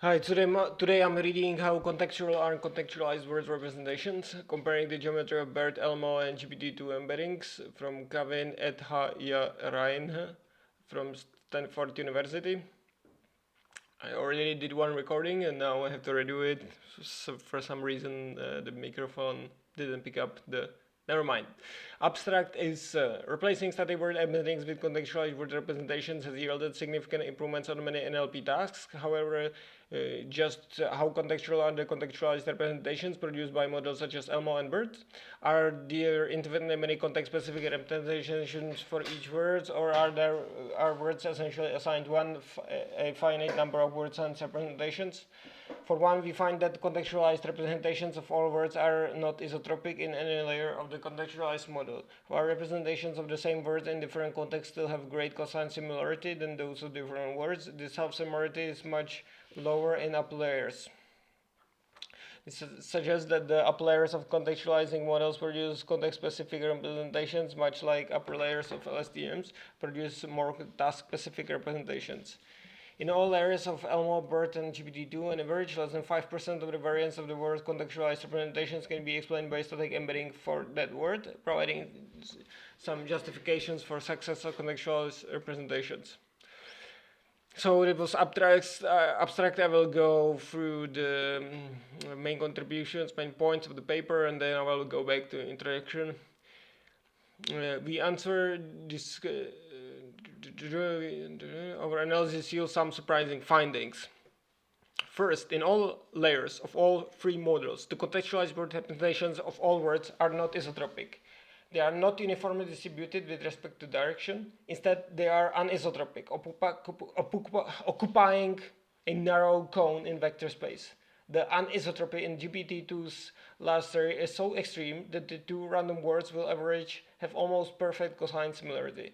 Hi, today I'm reading how contextual and contextualized word representations, comparing the geometry of BERT, ELMo, and GPT-2 embeddings from Kevin et Ryan from Stanford University. I already did one recording and now I have to redo it. So for some reason, the microphone didn't pick up the. Never mind. Abstract is replacing static word embeddings with contextualized word representations has yielded significant improvements on many NLP tasks. However, just how contextual are the contextualized representations produced by models such as ELMo and BERT? Are there infinitely many context-specific representations for each word, or are words essentially assigned a finite number of words and representations? For one, we find that contextualized representations of all words are not isotropic in any layer of the contextualized model. While representations of the same words in different contexts still have great cosine similarity than those of different words, the self-similarity is much lower in upper layers. This suggests that the upper layers of contextualizing models produce context-specific representations, much like upper layers of LSTMs produce more task-specific representations. In all areas of ELMo, BERT, and GPT-2, on average, less than 5% of the variance of the word contextualized representations can be explained by static embedding for that word, providing some justifications for success of contextualized representations. So it was abstract. I will go through the main contributions, main points of the paper, and then I will go back to introduction. We answer this. Our analysis yields some surprising findings. First, in all layers of all three models, the contextualized word representations of all words are not isotropic. They are not uniformly distributed with respect to direction. Instead, they are anisotropic, occupying a narrow cone in vector space. The anisotropy in GPT-2's last series is so extreme that the two random words will average have almost perfect cosine similarity.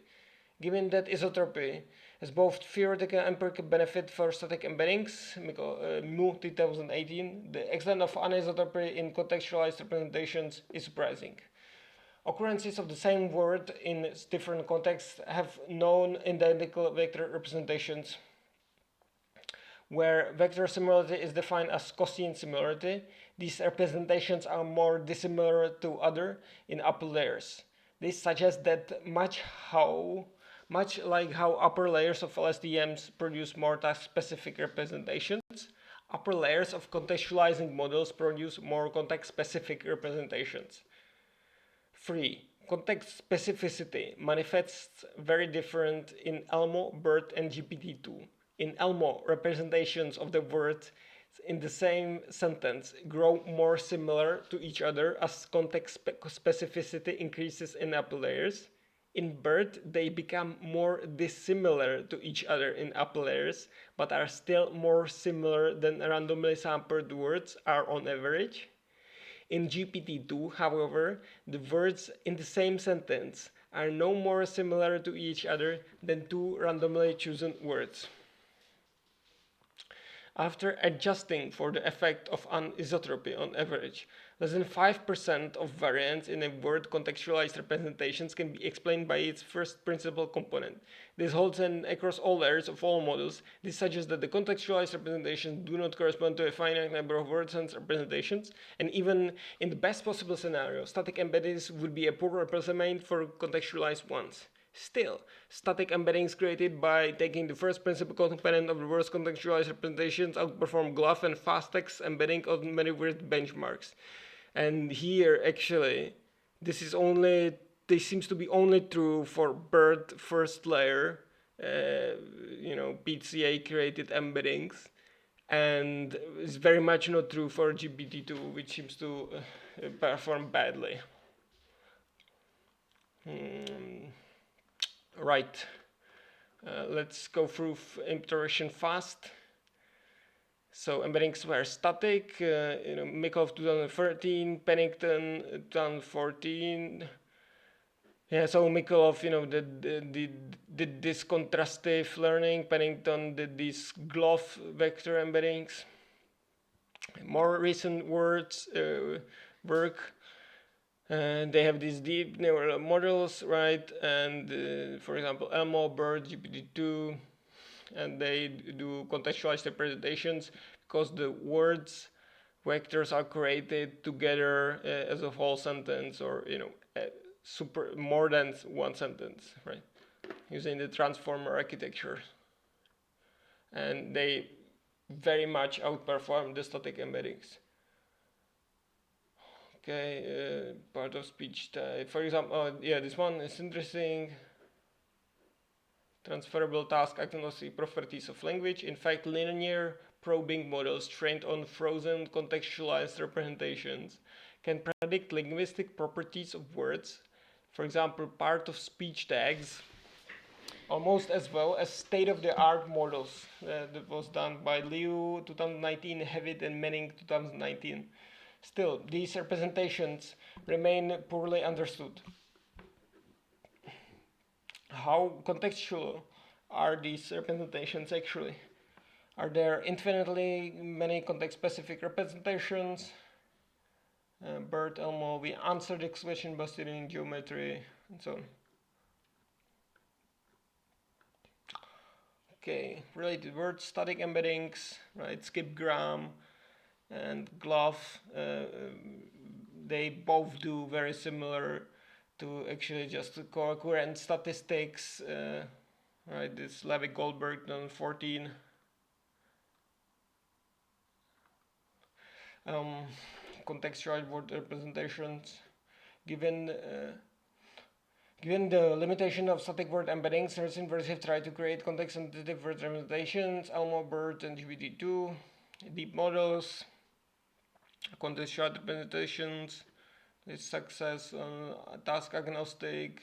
Given that isotropy has both theoretical and empirical benefit for static embeddings, Mu 2018, the extent of anisotropy in contextualized representations is surprising. Occurrences of the same word in different contexts have known identical vector representations. Where vector similarity is defined as cosine similarity, these representations are more dissimilar to other in upper layers. This suggests that much like how upper layers of LSTMs produce more task-specific representations, upper layers of contextualizing models produce more context-specific representations. 3. Context specificity manifests very different in ELMo, BERT, and GPT-2. In ELMo, representations of the words in the same sentence grow more similar to each other as context specificity increases in upper layers. In BERT, they become more dissimilar to each other in upper layers, but are still more similar than randomly sampled words are on average. In GPT-2, however, the words in the same sentence are no more similar to each other than two randomly chosen words. After adjusting for the effect of anisotropy on average, less than 5% of variance in a word contextualized representations can be explained by its first principal component. This holds across all layers of all models. This suggests that the contextualized representations do not correspond to a finite number of words and representations, and even in the best possible scenario, static embeddings would be a poor replacement for contextualized ones. Still, static embeddings created by taking the first principal component of the worst contextualized representations outperform GLOF and fast-text embedding on many weird benchmarks. And here, actually, this seems to be only true for BERT first layer, PCA created embeddings, and it's very much not true for GPT-2, which seems to perform badly. Right. Let's go through iteration fast. So embeddings were static. Mikov 2013, Pennington 2014. Yeah, so Mikov, did this contrastive learning. Pennington did these GLOF vector embeddings. More recent work. They have these deep neural models, right? And for example, ELMo, BERT, GPT-2, and they do contextualized representations because the words vectors are created together as a whole sentence, or more than one sentence, right? Using the transformer architecture, and they very much outperform the static embeddings. Okay, part of speech type. For example, this one is interesting. Transferable task agnostic properties of language. In fact, linear probing models trained on frozen contextualized representations can predict linguistic properties of words, for example, part of speech tags, almost as well as state-of-the-art models. That was done by Liu 2019, Hewitt and Manning 2019. Still, these representations remain poorly understood. How contextual are these representations actually? Are there infinitely many context-specific representations? BERT, ELMo, we answered this question by studying geometry and so on. Okay, related words, static embeddings, right? Skipgram and glove, they both do very similar to actually just coherent statistics, right? This Levy-Goldberg 2014. Contextualized word representations. Given the limitation of static word embeddings, recent versions have tried to create context-sensitive word representations, ELMo, BERT, and GPT-2, deep models, contextual representations, with success on task agnostic.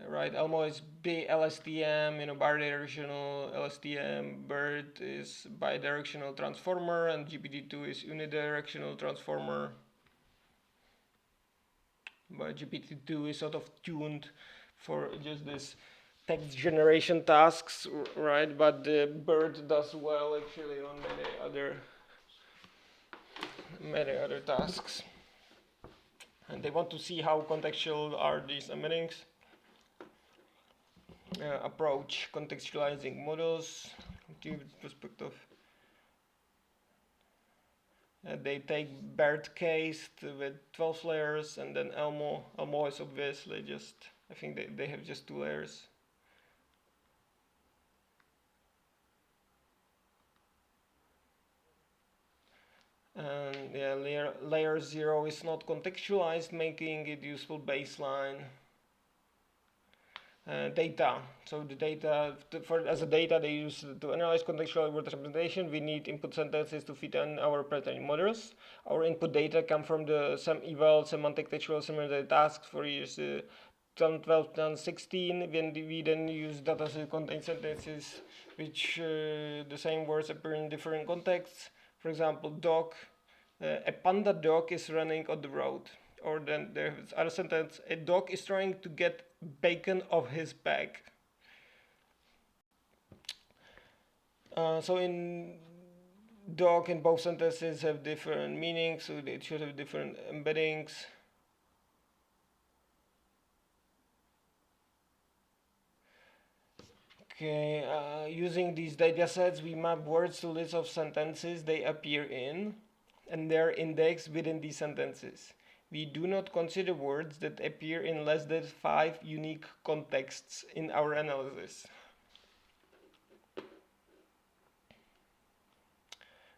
Right, ELMo is LSTM, bidirectional LSTM. BERT is bidirectional transformer, and GPT-2 is unidirectional transformer. But GPT-2 is sort of tuned for just this text generation tasks, right? But the BERT does well actually on many other tasks. And they want to see how contextual are these embeddings. Approach contextualizing models, perspective. They take BERT case with 12 layers, and then ELMo. ELMo is obviously just, I think they have just 2 layers. And layer 0 is not contextualized, making it useful baseline. Data. So the data, as a data they use to analyze contextual word representation, we need input sentences to fit in our pre-trained models. Our input data come from the eval semantic textual similarity tasks for years 2012, 2016. When we then use data set contain sentences which the same words appear in different contexts. For example, dog. A panda dog is running on the road. Or then there's other sentence, a dog is trying to get bacon off his back. So in dog in both sentences have different meanings, so it should have different embeddings. Okay, using these data sets, we map words to lists of sentences they appear in, and they're indexed within these sentences. We do not consider words that appear in less than 5 unique contexts in our analysis.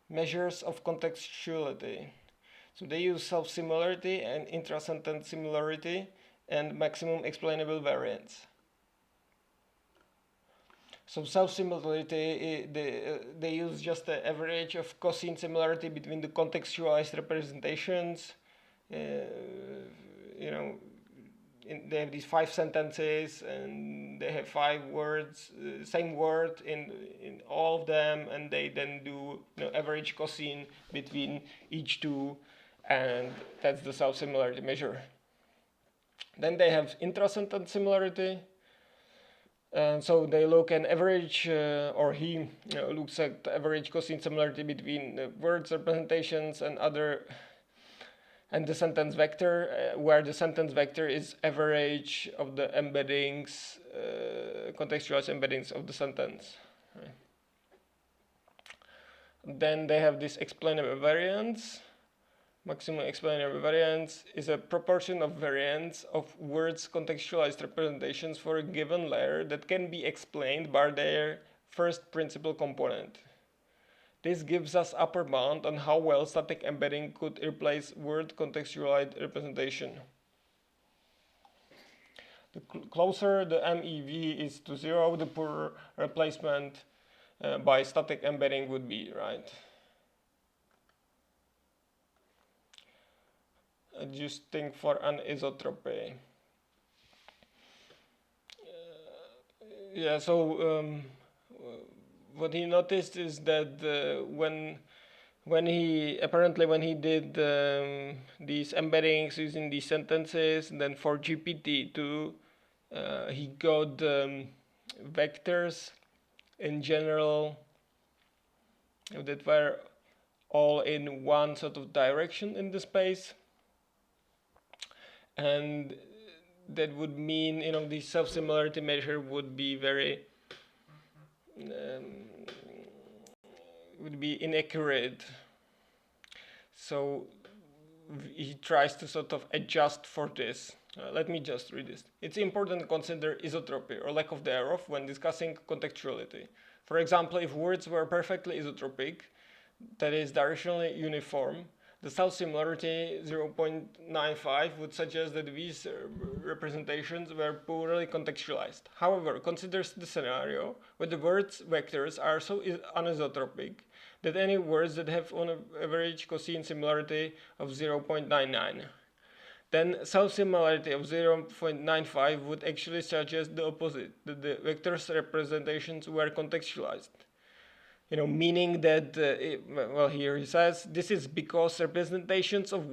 Measures of contextuality. So they use self-similarity and intra-sentence similarity and maximum explainable variance. So self-similarity, they use just the average of cosine similarity between the contextualized representations. They have these 5 sentences and they have 5 words, same word in all of them, and they then do average cosine between each 2, and that's the self-similarity measure. Then they have intra-sentence similarity, and so they look at average, or he looks at average cosine similarity between words representations and other and the sentence vector, where the sentence vector is average of the embeddings, contextualized embeddings of the sentence. Right. Then they have this explainable variance. Maximum explainable variance is a proportion of variance of words' contextualized representations for a given layer that can be explained by their first principal component. This gives us upper bound on how well static embedding could replace word contextualized representation. The closer the MEV is to 0, the poorer replacement by static embedding would be, right? Adjusting for anisotropy. Yeah, so what he noticed is that when he did these embeddings using these sentences, and then for GPT-2 he got vectors in general that were all in one sort of direction in the space, and that would mean, the self-similarity measure would be very would be inaccurate. So he tries to sort of adjust for this. Let me just read this. It's important to consider isotropy, or lack of thereof, when discussing contextuality. For example, if words were perfectly isotropic, that is directionally uniform, the self-similarity 0.95 would suggest that these representations were poorly contextualized. However, consider the scenario where the words vectors are so anisotropic that any words that have on average cosine similarity of 0.99. Then self-similarity of 0.95 would actually suggest the opposite, that the vectors representations were contextualized. Meaning that, well, here he says, this is because representations of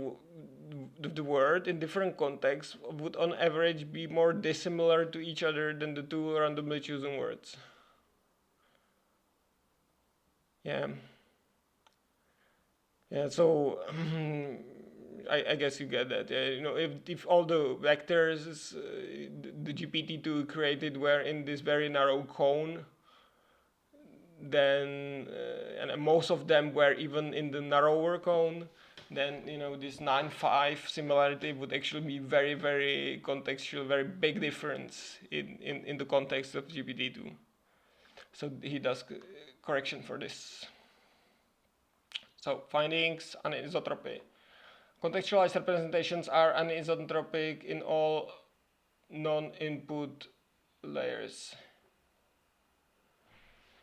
the word in different contexts would on average be more dissimilar to each other than the two randomly chosen words. Yeah, so I guess you get that. If all the vectors the GPT-2 created were in this very narrow cone, then and most of them were even in the narrower cone, then this 9.5 similarity would actually be very, very contextual, very big difference in the context of GPT-2. So he does correction for this. So findings: anisotropy. Contextualized representations are anisotropic in all non-input layers.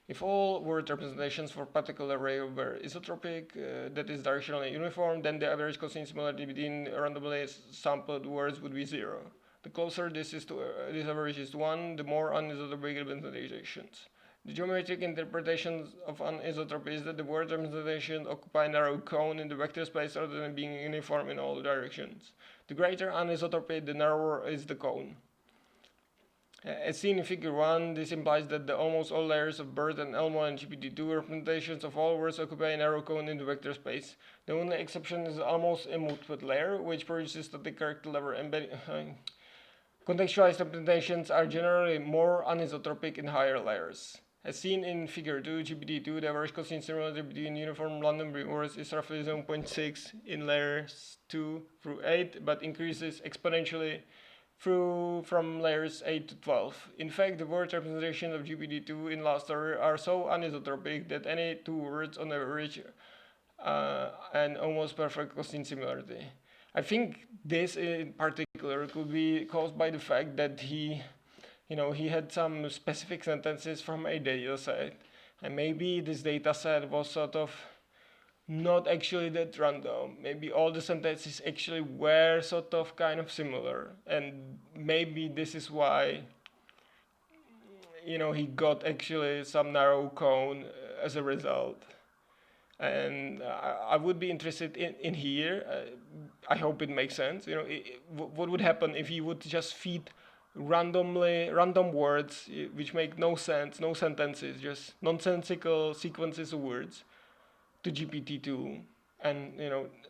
If all word representations for particular array were isotropic, that is directionally uniform, then the average cosine similarity between randomly sampled words would be 0. The closer this average is to 1, the more anisotropic representations. The geometric interpretation of anisotropy is that the word representation occupy a narrow cone in the vector space rather than being uniform in all directions. The greater anisotropy, the narrower is the cone. As seen in figure 1, this implies that almost all layers of BERT and ELMo and GPT-2 representations of all words occupy a narrow cone in the vector space. The only exception is the almost immutable layer, which produces static character level embedding. Contextualized representations are generally more anisotropic in higher layers. As seen in figure 2, GPT-2, the average cosine similarity between uniform random words is roughly 0.6 in layers 2 through 8, but increases exponentially from layers 8 to 12. In fact, the word representation of GPT-2 in last order are so anisotropic that any two words on average an almost perfect cosine similarity. I think this in particular could be caused by the fact that he had some specific sentences from a data set, and maybe this data set was sort of not actually that random. Maybe all the sentences actually were sort of kind of similar, and maybe this is why he got actually some narrow cone as a result. And I would be interested in here. I hope it makes sense. What would happen if you would just feed random words which make no sense, no sentences, just nonsensical sequences of words to GPT-2, and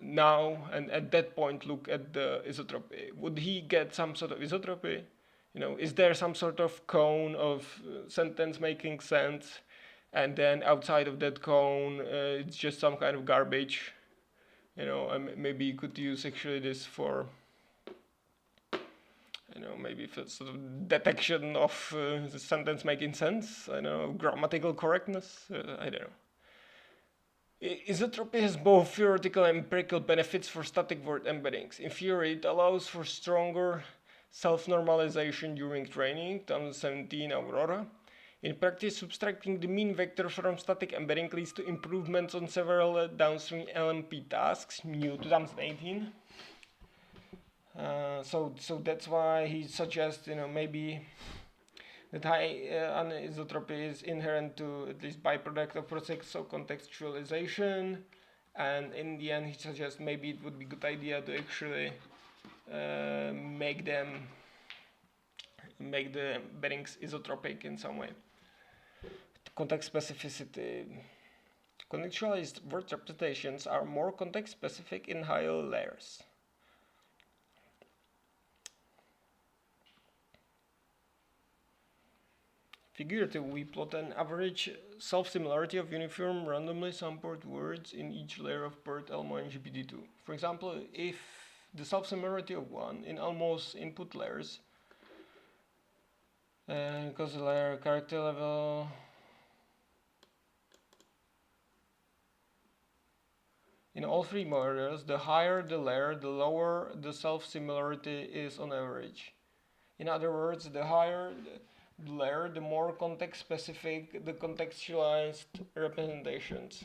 now and at that point look at the isotropy, would he get some sort of isotropy? Is there some sort of cone of sentence making sense, and then outside of that cone it's just some kind of garbage? Maybe you could use actually this for maybe for sort of detection of the sentence making sense. I don't know, grammatical correctness. I don't know. Isotropy has both theoretical and empirical benefits for static word embeddings. In theory, it allows for stronger self-normalization during training, 2017 Aurora. In practice, subtracting the mean vector from static embedding leads to improvements on several downstream LMP tasks, new 2018. So that's why he suggests, maybe that high anisotropy is inherent to at least byproduct of process of contextualization, and in the end he suggests maybe it would be a good idea to actually make the embeddings isotropic in some way. Context specificity. Contextualized word representations are more context specific in higher layers. Figuratively, we plot an average self-similarity of uniform randomly sampled words in each layer of BERT, ELMo, and GPT-2. For example, if the self-similarity of 1 in almost input layers, because the layer character level in all three layers, the higher the layer, the lower the self-similarity is on average. In other words, the higher the layer, the more context-specific the contextualized representations.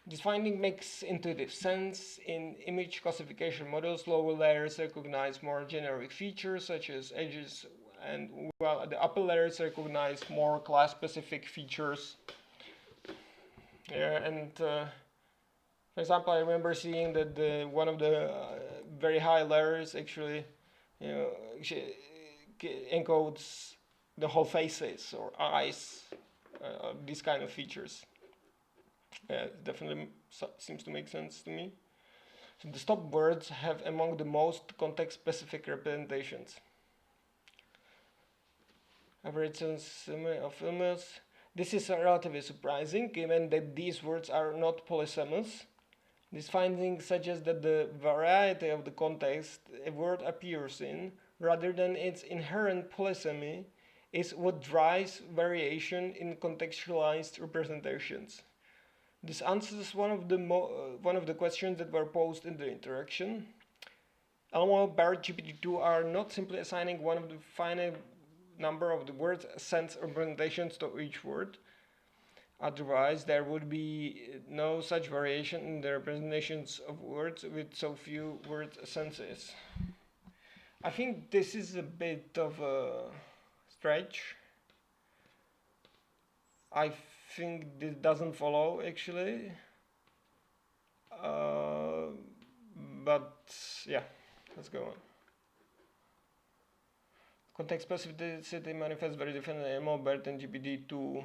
This finding makes intuitive sense. In image classification models, lower layers recognize more generic features such as edges, and while the upper layers recognize more class-specific features. For example, I remember seeing that one of the very high layers actually, encodes the whole faces or eyes, these kind of features. Definitely seems to make sense to me. So the stop words have among the most context-specific representations. Average of illness. This is relatively surprising, given that these words are not polysemous. This finding suggests that the variety of the context a word appears in, rather than its inherent polysemy, is what drives variation in contextualized representations. This answers one of the questions that were posed in the interaction. ELMo, BERT, GPT-2 are not simply assigning one of the finite number of the words sense representations to each word. Otherwise, there would be no such variation in the representations of words with so few word senses. I think this is a bit of a stretch. I think this doesn't follow actually. But yeah, let's go on. Context specificity manifests very differently in ELMo, BERT, and GPT-2.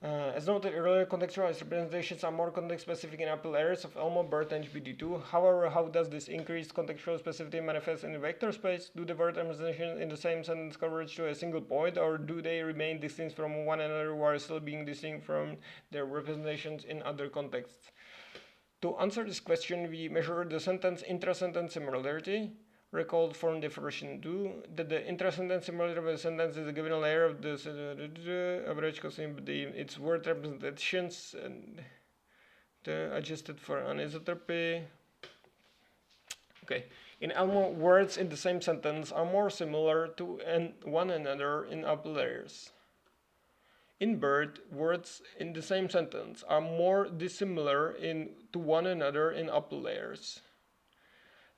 As noted earlier, contextualized representations are more context-specific in upper layers of ELMo, BERT, and GPT-2. However, how does this increased contextual specificity manifest in the vector space? Do the word representations in the same sentence converge to a single point, or do they remain distinct from one another while still being distinct from their representations in other contexts? To answer this question, we measure the sentence intra-sentence similarity. Recalled from definition 2 that the intra-sentence similarity of a sentence is a given layer of the average cosine, but its word representations and adjusted for anisotropy. Okay, in ELMo, words in the same sentence are more similar to one another in upper layers. In BERT, words in the same sentence are more dissimilar to one another in upper layers.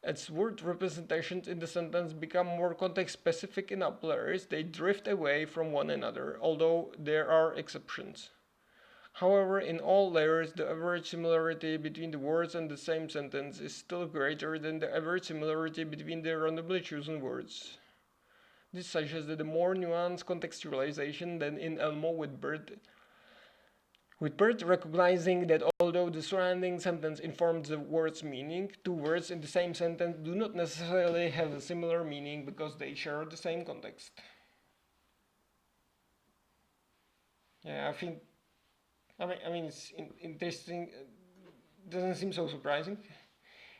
As word representations in the sentence become more context-specific in upper layers, they drift away from one another, although there are exceptions. However, in all layers, the average similarity between the words in the same sentence is still greater than the average similarity between the randomly chosen words. This suggests that the more nuanced contextualization than in ELMo with BERT With BERT recognizing that although the surrounding sentence informs the word's meaning, two words in the same sentence do not necessarily have a similar meaning because they share the same context. Yeah, I mean, it's interesting. Doesn't seem so surprising.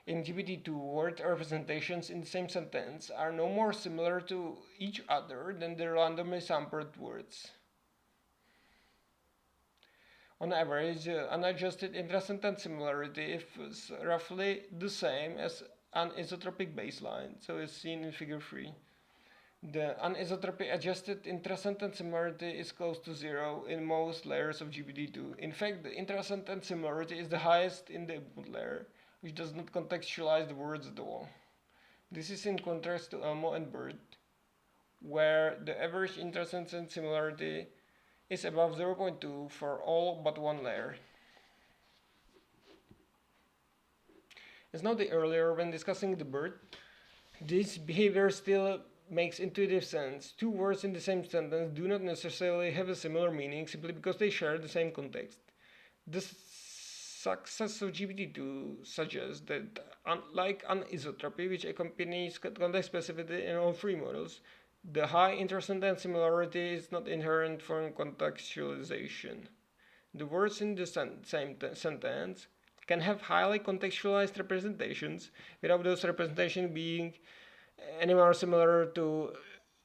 In GPT-2, word representations in the same sentence are no more similar to each other than the randomly sampled words. On average, unadjusted intra-sentence similarity is roughly the same as an isotropic baseline, so it's seen in figure 3. The anisotropy adjusted intra-sentence similarity is close to zero in most layers of GPT-2. In fact, the intra-sentence similarity is the highest in the input layer, which does not contextualize the words at all. This is in contrast to ELMo and BERT, where the average intra-sentence similarity is above 0.2 for all but one layer. As noted earlier when discussing the BERT, this behavior still makes intuitive sense. Two words in the same sentence do not necessarily have a similar meaning simply because they share the same context. The success of GPT-2 suggests that, unlike anisotropy, which accompanies context specificity in all three models, the high intra-sentence similarity is not inherent from contextualization. The words in the same sentence can have highly contextualized representations without those representations being any more similar to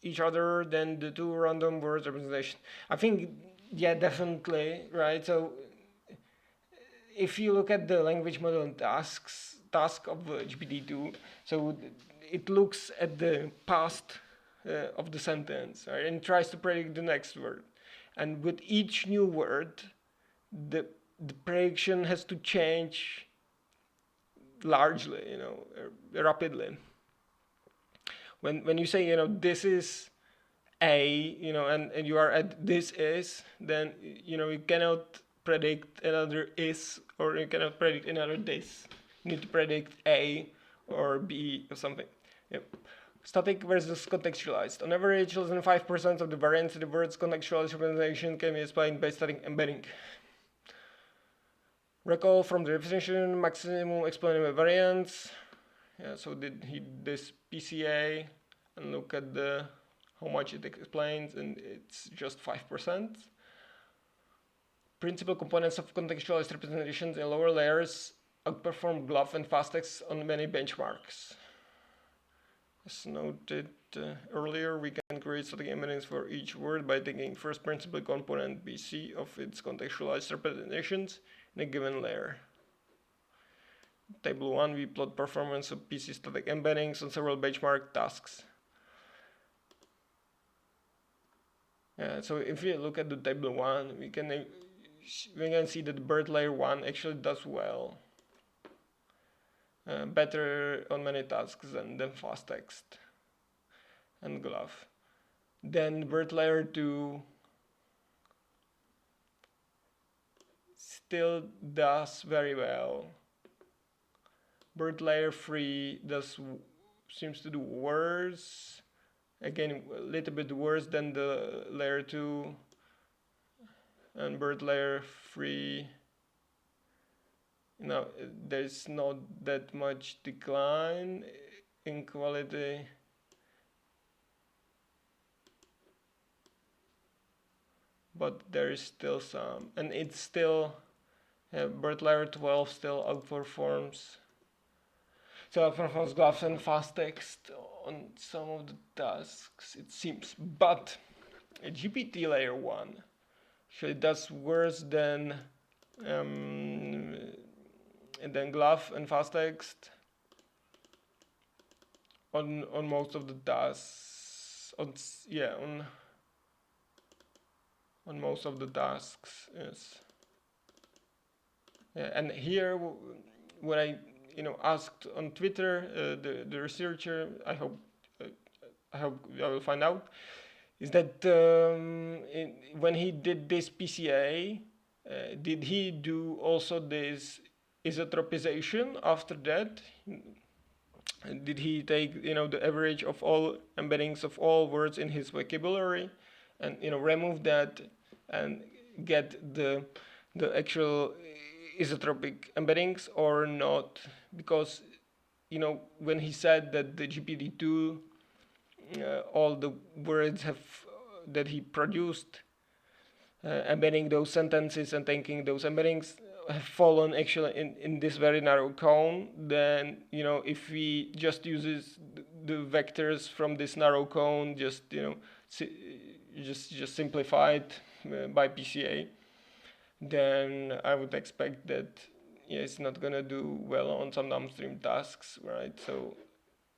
each other than the two random words representation. I think, yeah, definitely, right? So if you look at the language model and task of GPT-2, so it looks at the past of the sentence, right, and tries to predict the next word. And with each new word, the prediction has to change largely, rapidly. When you say, this is A, and you are at this is, then, you cannot predict another is, or you cannot predict another this. You need to predict A or B or something. Yep. Static versus contextualized. On average, less than 5% of the variance in the word's contextualized representation can be explained by static embedding. Recall from the definition, maximum explainable variance. Yeah, so did he this PCA and look at how much it explains, and it's just 5%. Principal components of contextualized representations in lower layers outperform GLOF and FastText on many benchmarks. As noted earlier, we can create static embeddings for each word by taking first principal component BC of its contextualized representations in a given layer. Table 1, we plot performance of PC static embeddings on several benchmark tasks. So if we look at the table 1, we can see that the BERT layer 1 actually does well. Better on many tasks than FastText and GLOF. Then BERT layer 2 still does very well. BERT layer 3 seems to do worse. Again, a little bit worse than the layer 2. And BERT layer 3, there's not that much decline in quality. But there is still some. And it's still, BERT layer 12 still outperforms. So outperforms GLOF and FastText on some of the tasks, it seems. But a GPT layer 1 actually does worse than GLOF and FastText on most of the tasks. On most of the tasks, yes. Yeah, and here, when I asked on Twitter, the researcher, I hope I will find out, is that when he did this PCA, did he do also this isotropization after that? Did he take the average of all embeddings of all words in his vocabulary and remove that and get the the actual isotropic embeddings or not, because when he said that the GPT-2, all the words that he produced, embedding those sentences and taking those embeddings, have fallen actually in this very narrow cone, then if we just uses the vectors from this narrow cone, just just simplified by PCA, then I would expect that it's not gonna do well on some downstream tasks, right? So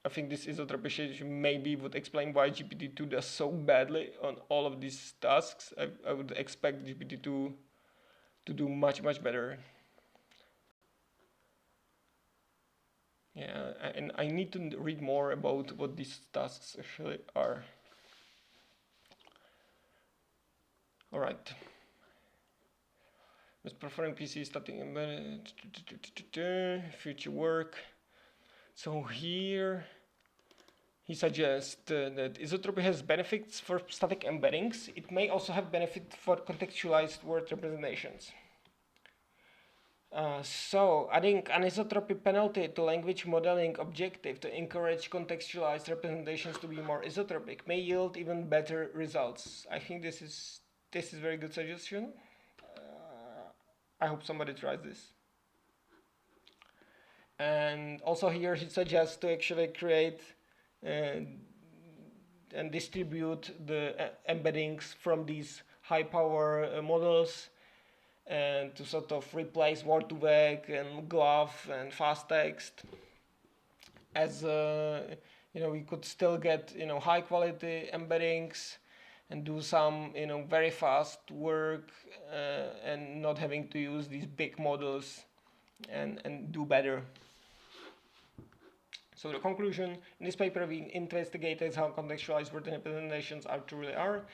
I think this isotropization maybe would explain why GPT-2 does so badly on all of these tasks. I would expect GPT-2 to do much better. Yeah, and I need to read more about what these tasks actually are. All right. With preferring PC static embedded future work. So here he suggests that isotropy has benefits for static embeddings. It may also have benefit for contextualized word representations. So adding anisotropy penalty to language modeling objective to encourage contextualized representations to be more isotropic may yield even better results. I think this is very good suggestion. I hope somebody tries this. And also here he suggests to actually create and distribute the embeddings from these high power models, and to sort of replace word2vec and GLAF and fast text, as we could still get high quality embeddings and do some very fast work, and not having to use these big models, and do better. So the conclusion in this paper, we investigated how contextualized word representations truly are.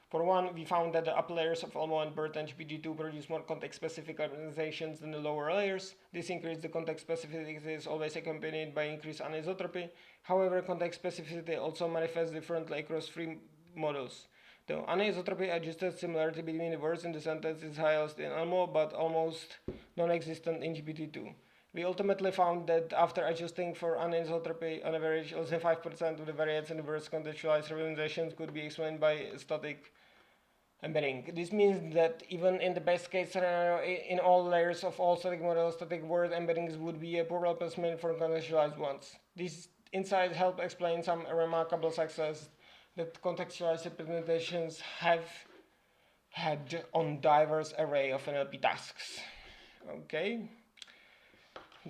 For one, we found that the upper layers of ELMo and BERT and GPT-2 produce more context-specific representations than the lower layers. This increase the context specificity is always accompanied by increased anisotropy. However, context specificity also manifests differently across three models. The anisotropy adjusted similarity between the words in the sentence is highest in ELMo, but almost non-existent in GPT-2. We ultimately found that after adjusting for anisotropy, on average, less than 5% of the variance in the words contextualized representations could be explained by static embedding. This means that even in the best case scenario, in all layers of all static models, static word embeddings would be a poor replacement for contextualized ones. These insights help explain some remarkable success that contextualized representations have had on diverse array of NLP tasks. Okay.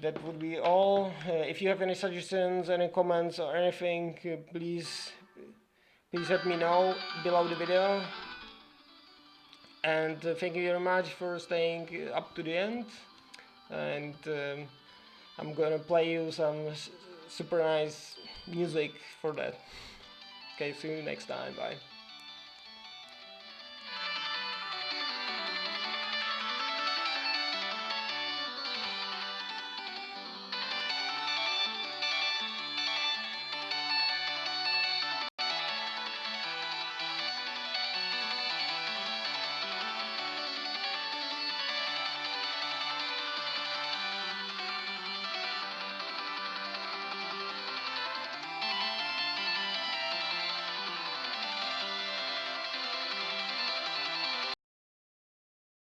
That would be all. If you have any suggestions, any comments or anything, please let me know below the video. And thank you very much for staying up to the end. And I'm gonna play you some super nice music for that. Okay, see you next time. Bye.